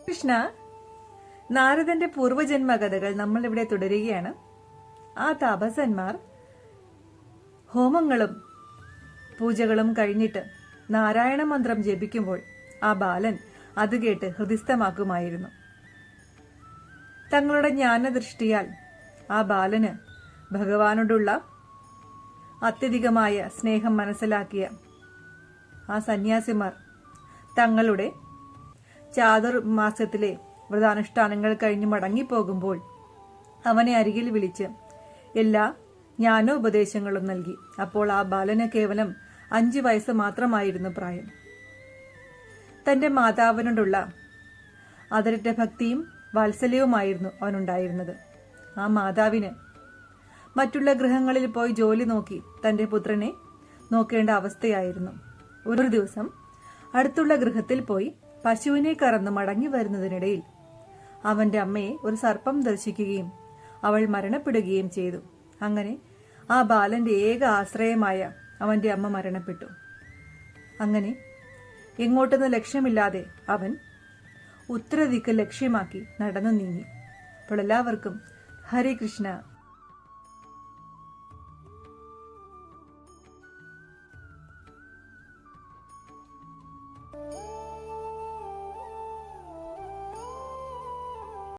കൃഷ്ണ, നാരദന്റെ പൂർവജന്മകഥകൾ നമ്മൾ ഇവിടെ തുടരുകയാണ്. ആ താപസന്മാർ ഹോമങ്ങളും പൂജകളും കഴിഞ്ഞിട്ട് നാരായണ മന്ത്രം ജപിക്കുമ്പോൾ ആ ബാലൻ അത് കേട്ട് ഹൃദിസ്ഥമാക്കുമായിരുന്നു. തങ്ങളുടെ ജ്ഞാനദൃഷ്ടിയാൽ ആ ബാലന് ഭഗവാനോടുള്ള അത്യധികമായ സ്നേഹം മനസ്സിലാക്കിയ ആ സന്യാസിമാർ തങ്ങളുടെ ചാതുർമാസത്തിലെ വ്രതാനുഷ്ഠാനങ്ങൾ കഴിഞ്ഞ് മടങ്ങിപ്പോകുമ്പോൾ അവനെ അരികിൽ വിളിച്ച് എല്ലാ ജ്ഞാനോപദേശങ്ങളും നൽകി. അപ്പോൾ ആ ബാലന് കേവലം 5 വയസ്സ് മാത്രമായിരുന്നു പ്രായം. തന്റെ മാതാവിനോടുള്ള അതിരറ്റ ഭക്തിയും വാത്സല്യവുമായിരുന്നു അവനുണ്ടായിരുന്നത്. ആ മാതാവിന് മറ്റുള്ള ഗൃഹങ്ങളിൽ പോയി ജോലി നോക്കി തന്റെ പുത്രനെ നോക്കേണ്ട അവസ്ഥയായിരുന്നു. ഒരു ദിവസം അടുത്തുള്ള ഗൃഹത്തിൽ പോയി പശുവിനെ കറന്ന് മടങ്ങി വരുന്നതിനിടയിൽ അവന്റെ അമ്മയെ ഒരു സർപ്പം ദർശിക്കുകയും അവൾ മരണപ്പെടുകയും ചെയ്തു. അങ്ങനെ ആ ബാലന്റെ ഏക ആശ്രയമായ അവന്റെ അമ്മ മരണപ്പെട്ടു. അങ്ങനെ എങ്ങോട്ടെന്ന് ലക്ഷ്യമില്ലാതെ അവൻ ഉത്തരദിക്ക് ലക്ഷ്യമാക്കി നടന്നു നീങ്ങി. അപ്പോൾ എല്ലാവർക്കും ഹരേ കൃഷ്ണ.